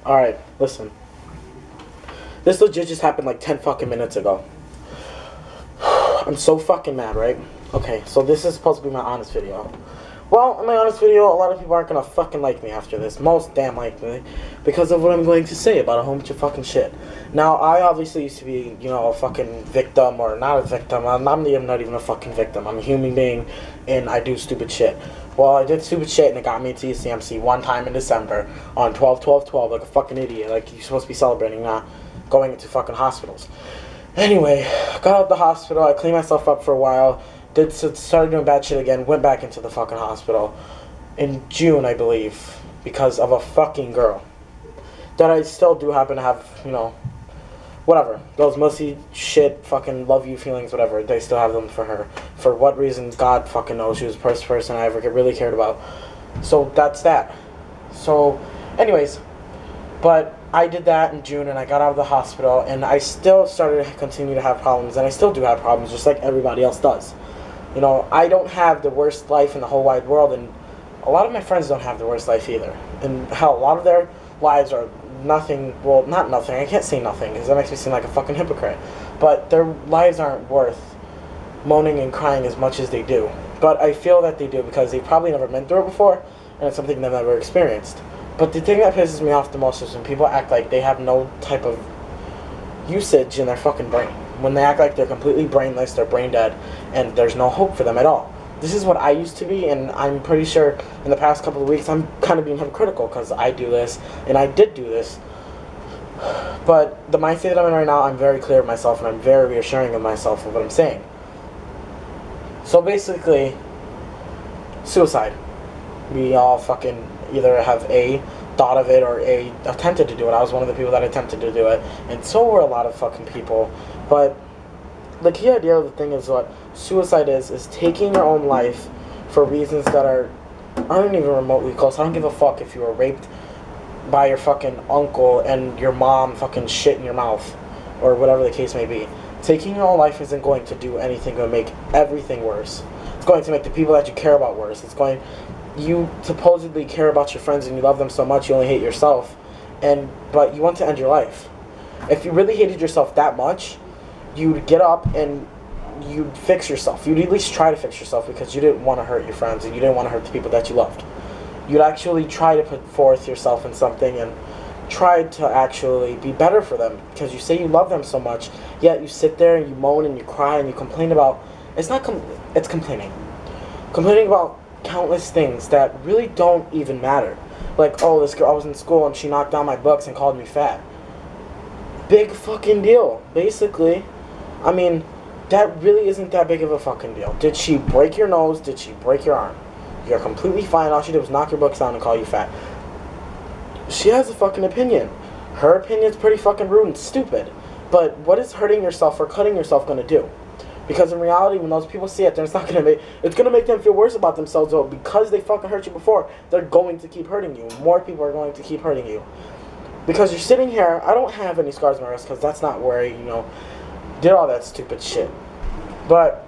Alright, listen. This legit just happened like 10 fucking minutes ago. I'm so fucking mad, right? Okay, so this is supposed to be my honest video. Well, in my honest video, a lot of people aren't gonna fucking like me after this. Most damn likely. Because of what I'm going to say about a whole bunch of fucking shit. Now, I obviously used to be, a fucking victim, or not a victim. I'm not even a fucking victim. I'm a human being, and I do stupid shit. Well, I did stupid shit, and it got me into ECMC one time in December on 12/12/12, like a fucking idiot. Like, you're supposed to be celebrating, not going into fucking hospitals. Anyway, got out of the hospital, I cleaned myself up for a while, started doing bad shit again, went back into the fucking hospital in June, I believe, because of a fucking girl that I still do happen to have, whatever, those messy shit, fucking love you feelings, whatever, they still have them for her. For what reason, God fucking knows. She was the first person I ever really cared about. So that's that. So, anyways, but I did that in June, and I got out of the hospital, and I still started to continue to have problems, and I still do have problems, just like everybody else does. I don't have the worst life in the whole wide world, and a lot of my friends don't have the worst life either. And hell, a lot of their lives are nothing, well, not nothing, I can't say nothing, because that makes me seem like a fucking hypocrite. But their lives aren't worth moaning and crying as much as they do. But I feel that they do, because they've probably never been through it before, and it's something they've never experienced. But the thing that pisses me off the most is when people act like they have no type of usage in their fucking brain. When they act like they're completely brainless, they're brain dead, and there's no hope for them at all. This is what I used to be, and I'm pretty sure in the past couple of weeks I'm kind of being hypocritical because I do this, and I did do this. But the mindset that I'm in right now, I'm very clear of myself, and I'm very reassuring of myself of what I'm saying. So basically, suicide. We all fucking either have A, thought of it, or A, attempted to do it. I was one of the people that attempted to do it, and so were a lot of fucking people. But the key idea of the thing is what suicide is taking your own life for reasons that aren't even remotely close. I don't give a fuck if you were raped by your fucking uncle and your mom fucking shit in your mouth, or whatever the case may be. Taking your own life isn't going to do anything to make everything worse. It's going to make the people that you care about worse. You supposedly care about your friends and you love them so much you only hate yourself, but you want to end your life. If you really hated yourself that much, you'd get up and you'd fix yourself. You'd at least try to fix yourself because you didn't want to hurt your friends and you didn't want to hurt the people that you loved. You'd actually try to put forth yourself in something and try to actually be better for them because you say you love them so much, yet you sit there and you moan and you cry and you complain about, it's complaining. Complaining about countless things that really don't even matter. Like, oh, this girl, I was in school and she knocked down my books and called me fat. Big fucking deal, basically. I mean, that really isn't that big of a fucking deal. Did she break your nose? Did she break your arm? You're completely fine. All she did was knock your books down and call you fat. She has a fucking opinion. Her opinion's pretty fucking rude and stupid. But what is hurting yourself or cutting yourself gonna do? Because in reality, when those people see it, it's gonna make them feel worse about themselves. Though, because they fucking hurt you before, they're going to keep hurting you. More people are going to keep hurting you. Because you're sitting here, I don't have any scars on my wrist because that's not where I, did all that stupid shit. But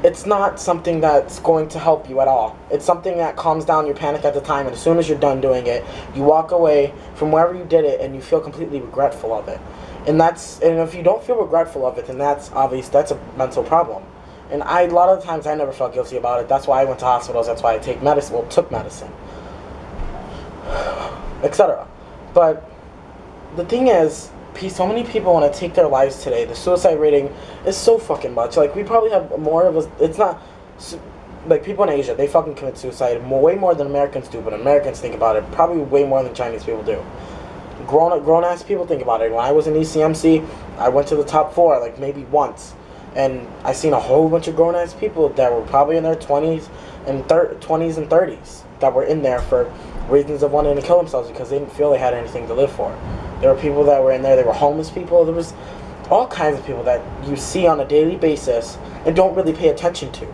it's not something that's going to help you at all. It's something that calms down your panic at the time, and as soon as you're done doing it, you walk away from wherever you did it, and you feel completely regretful of it. And if you don't feel regretful of it, then that's obvious. That's a mental problem. And a lot of times I never felt guilty about it. That's why I went to hospitals. That's why I took medicine, etc. But the thing is, so many people want to take their lives today. The suicide rating is so fucking much. Like, we probably have more of us. It's not like people in Asia. They fucking commit suicide way more than Americans do. But Americans think about it probably way more than Chinese people do. Grown ass people think about it. When I was in ECMC, I went to the top 4 like maybe once, and I seen a whole bunch of grown ass people that were probably in their 20s and 30s that were in there for reasons of wanting to kill themselves because they didn't feel they had anything to live for. There were people that were in there. They were homeless people. There was all kinds of people that you see on a daily basis and don't really pay attention to,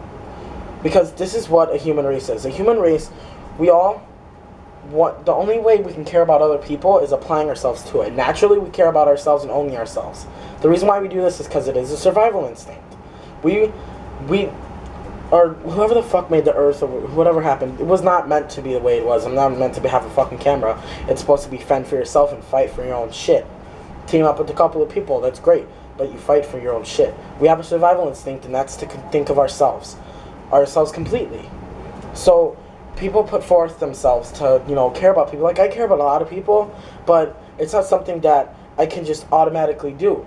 because this is what a human race is. A human race, the only way we can care about other people is applying ourselves to it. Naturally, we care about ourselves and only ourselves. The reason why we do this is because it is a survival instinct. or whoever the fuck made the earth, or whatever happened, it was not meant to be the way it was. I'm not meant to have a fucking camera. It's supposed to be fend for yourself and fight for your own shit. Team up with a couple of people, that's great, but you fight for your own shit. We have a survival instinct, and that's to think of ourselves completely. So people put forth themselves to, care about people. Like, I care about a lot of people, but it's not something that I can just automatically do.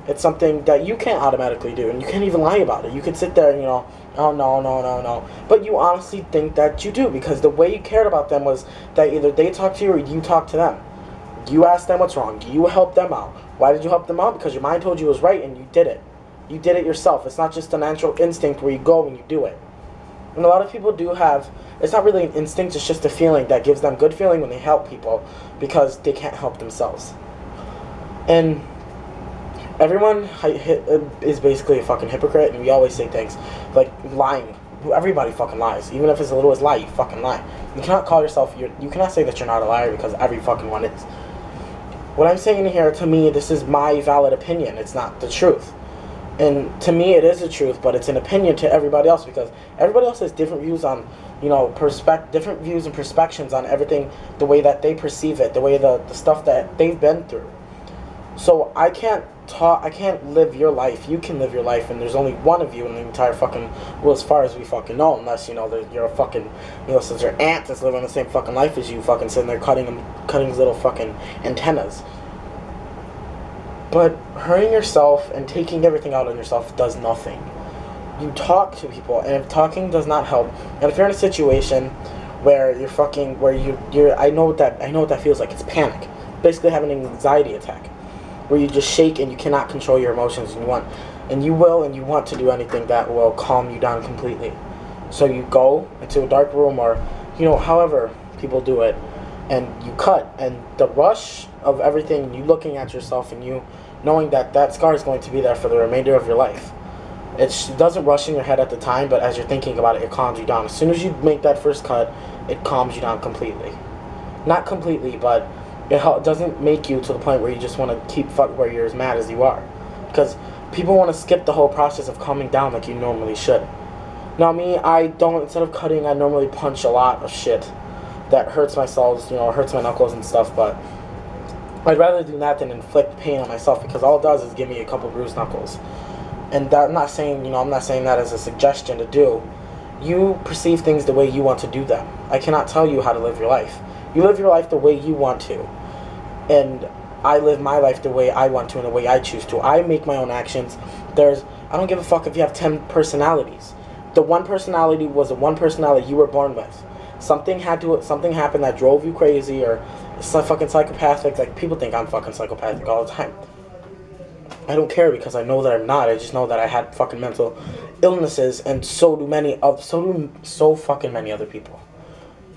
It's something that you can't automatically do, and you can't even lie about it. You could sit there and, oh, no. But you honestly think that you do, because the way you cared about them was that either they talked to you or you talked to them. You asked them what's wrong. You helped them out. Why did you help them out? Because your mind told you it was right, and you did it. You did it yourself. It's not just a natural instinct where you go and you do it. And a lot of people do have, it's not really an instinct, it's just a feeling that gives them good feeling when they help people, because they can't help themselves. And everyone is basically a fucking hypocrite, and we always say things like lying. Everybody fucking lies. Even if it's the littlest lie, you fucking lie. You cannot call yourself, you cannot say that you're not a liar, because every fucking one is. What I'm saying here, to me, this is my valid opinion. It's not the truth. And to me, it is the truth, but it's an opinion to everybody else, because everybody else has different views on, different views and perspectives on everything, the way that they perceive it, the way the stuff that they've been through. So I can't live your life. You can live your life, and there's only one of you in the entire fucking, well, as far as we fucking know, unless, you're a fucking, since your aunt that's living the same fucking life as you, fucking sitting there cutting his little fucking antennas. But hurting yourself and taking everything out on yourself does nothing. You talk to people, and if talking does not help, and if you're in a situation where I know what that feels like. It's panic. Basically having an anxiety attack, where you just shake and you cannot control your emotions, and you want to do anything that will calm you down completely. So you go into a dark room, or however people do it, and you cut, and the rush of everything, you looking at yourself and you knowing that scar is going to be there for the remainder of your life. It doesn't rush in your head at the time, but as you're thinking about it, it calms you down. As soon as you make that first cut, it calms you down completely. Not completely, but it doesn't make you to the point where you just want to where you're as mad as you are. Because people want to skip the whole process of calming down like you normally should. Now me, instead of cutting, I normally punch a lot of shit that hurts my cells, hurts my knuckles and stuff, but I'd rather do that than inflict pain on myself, because all it does is give me a couple bruised knuckles. And that, I'm not saying that as a suggestion to do. You perceive things the way you want to do them. I cannot tell you how to live your life. You live your life the way you want to. And I live my life the way I want to and the way I choose to. I make my own actions. I don't give a fuck if you have 10 personalities. The one personality was the one personality you were born with. Something happened that drove you crazy, or fucking psychopathic. Like, people think I'm fucking psychopathic all the time. I don't care, because I know that I'm not. I just know that I had fucking mental illnesses, and so fucking many other people.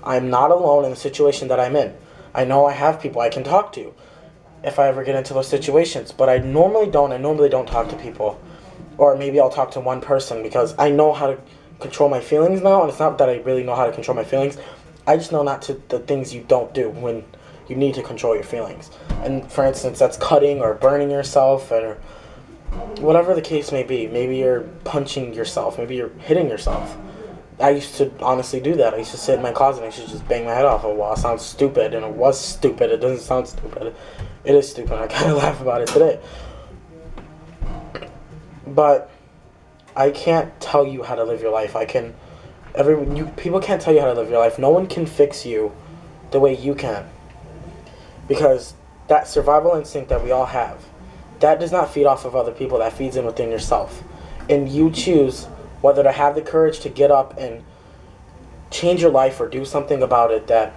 I'm not alone in the situation that I'm in. I know I have people I can talk to if I ever get into those situations, but I normally don't talk to people. Or maybe I'll talk to one person, because I know how to control my feelings now, and it's not that I really know how to control my feelings. I just know not to the things you don't do when you need to control your feelings. And for instance, that's cutting or burning yourself, or whatever the case may be. Maybe you're punching yourself, maybe you're hitting yourself. I used to honestly do that. I used to sit in my closet and I used to just bang my head off. Oh, wow, it sounds stupid, and it was stupid. It doesn't sound stupid. It is stupid. I kind of laugh about it today. But I can't tell you how to live your life. People can't tell you how to live your life. No one can fix you the way you can. Because that survival instinct that we all have, that does not feed off of other people. That feeds in within yourself. And you choose whether to have the courage to get up and change your life or do something about it that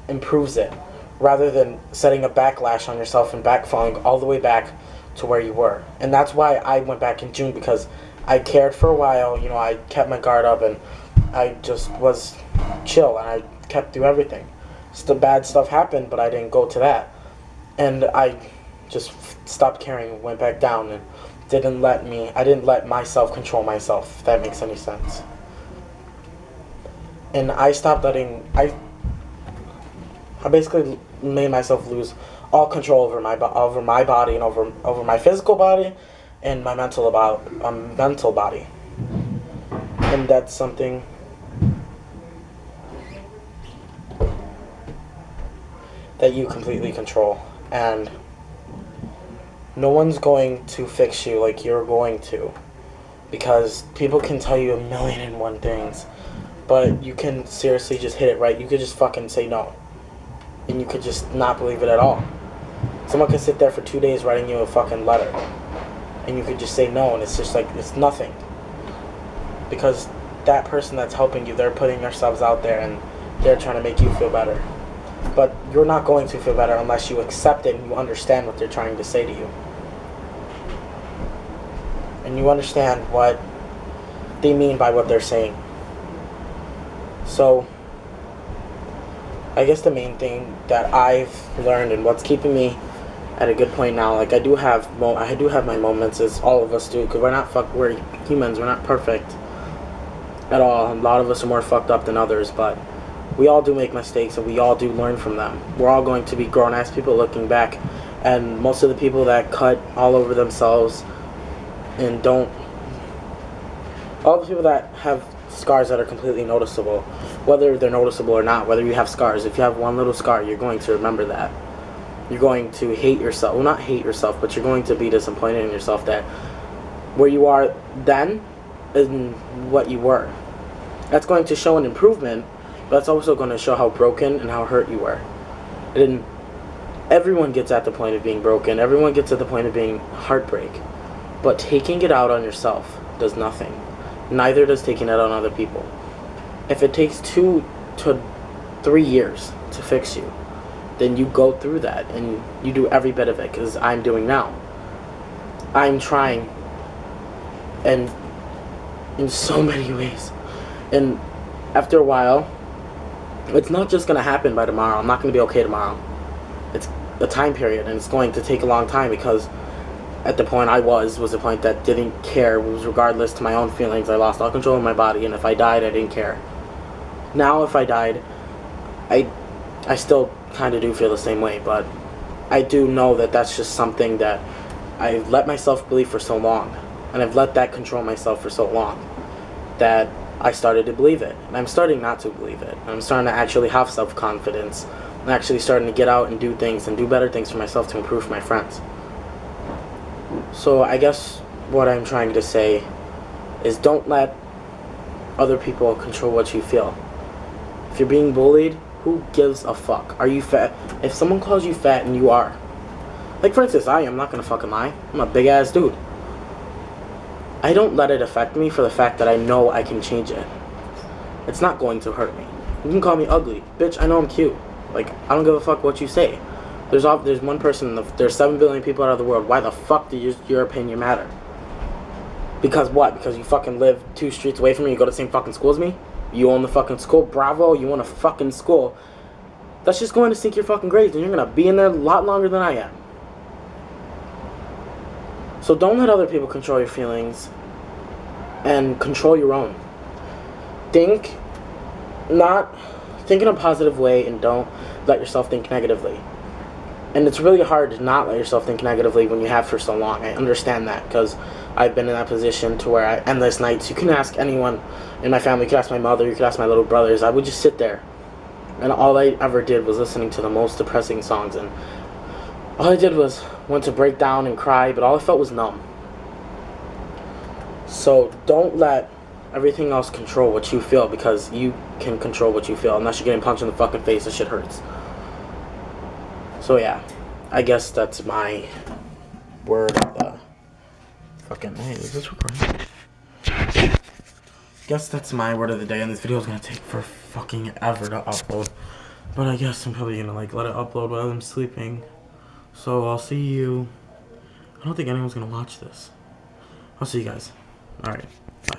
improves it, rather than setting a backlash on yourself and falling all the way back to where you were. And that's why I went back in June, because I cared for a while. I kept my guard up, and I just was chill, and I kept through everything. The bad stuff happened, but I didn't go to that. And I just stopped caring, went back down, and I didn't let myself control myself, if that makes any sense. And I stopped I basically made myself lose all control over my body, and over my physical body and my mental body. And that's something that you completely control. And no one's going to fix you like you're going to. Because people can tell you 1,000,001 things. But you can seriously just hit it right. You could just fucking say no. And you could just not believe it at all. Someone could sit there for 2 days writing you a fucking letter. And you could just say no, and it's just like, it's nothing. Because that person that's helping you, they're putting themselves out there and they're trying to make you feel better. But you're not going to feel better unless you accept it and you understand what they're trying to say to you. And you understand what they mean by what they're saying. So, I guess the main thing that I've learned and what's keeping me at a good point now, like I do have my moments, as all of us do, because we're humans, we're not perfect at all. A lot of us are more fucked up than others, but we all do make mistakes and we all do learn from them. We're all going to be grown-ass people looking back, and most of the people that cut all over themselves and all the people that have scars that are completely noticeable, whether they're noticeable or not, whether you have scars, if you have one little scar, you're going to remember that. You're going to hate yourself. Well, not hate yourself, but you're going to be disappointed in yourself that where you are then and what you were. That's going to show an improvement, but that's also going to show how broken and how hurt you were. And everyone gets at the point of being broken. Everyone gets at the point of being heartbreak. But taking it out on yourself does nothing. Neither does taking it on other people. If it takes 2 to 3 years to fix you, then you go through that and you do every bit of it, because I'm doing now. I'm trying, and in so many ways. And after a while, it's not just going to happen by tomorrow. I'm not going to be okay tomorrow. It's a time period, and it's going to take a long time, because at the point I was a point that didn't care. It was regardless to my own feelings. I lost all control of my body, and if I died, I didn't care. Now, if I died, I still kind of do feel the same way, but I do know that that's just something that I've let myself believe for so long, and I've let that control myself for so long, that I started to believe it, and I'm starting not to believe it. I'm starting to actually have self-confidence. I'm actually starting to get out and do things and do better things for myself to improve for my friends. So I guess what I'm trying to say is, don't let other people control what you feel. If you're being bullied, who gives a fuck? Are you fat? If someone calls you fat, and you are, like for instance, I'm not gonna fucking lie, I'm a big ass dude. I don't let it affect me for the fact that I know I can change it. It's not going to hurt me. You can call me ugly, bitch, I know I'm cute. Like, I don't give a fuck what you say. There's one person, there's 7 billion people out of the world. Why the fuck does your opinion matter? Because what? Because you fucking live 2 streets away from me, you go to the same fucking school as me? You own the fucking school? Bravo, you own a fucking school. That's just going to sink your fucking grades, and you're gonna be in there a lot longer than I am. So don't let other people control your feelings, and control your own. Think in a positive way, and don't let yourself think negatively. And it's really hard to not let yourself think negatively when you have for so long. I understand that, because I've been in that position to where endless nights. You can ask anyone in my family. You could ask my mother. You could ask my little brothers. I would just sit there, and all I ever did was listening to the most depressing songs. And all I did was went to break down and cry, but all I felt was numb. So don't let everything else control what you feel, because you can control what you feel. Unless you're getting punched in the fucking face, that shit hurts. So yeah, I guess that's my word of the fucking... Hey, is this recording? Guess that's my word of the day, and this video is gonna take for fucking ever to upload. But I guess I'm probably gonna let it upload while I'm sleeping. So I'll see you... I don't think anyone's gonna watch this. I'll see you guys. Alright, bye.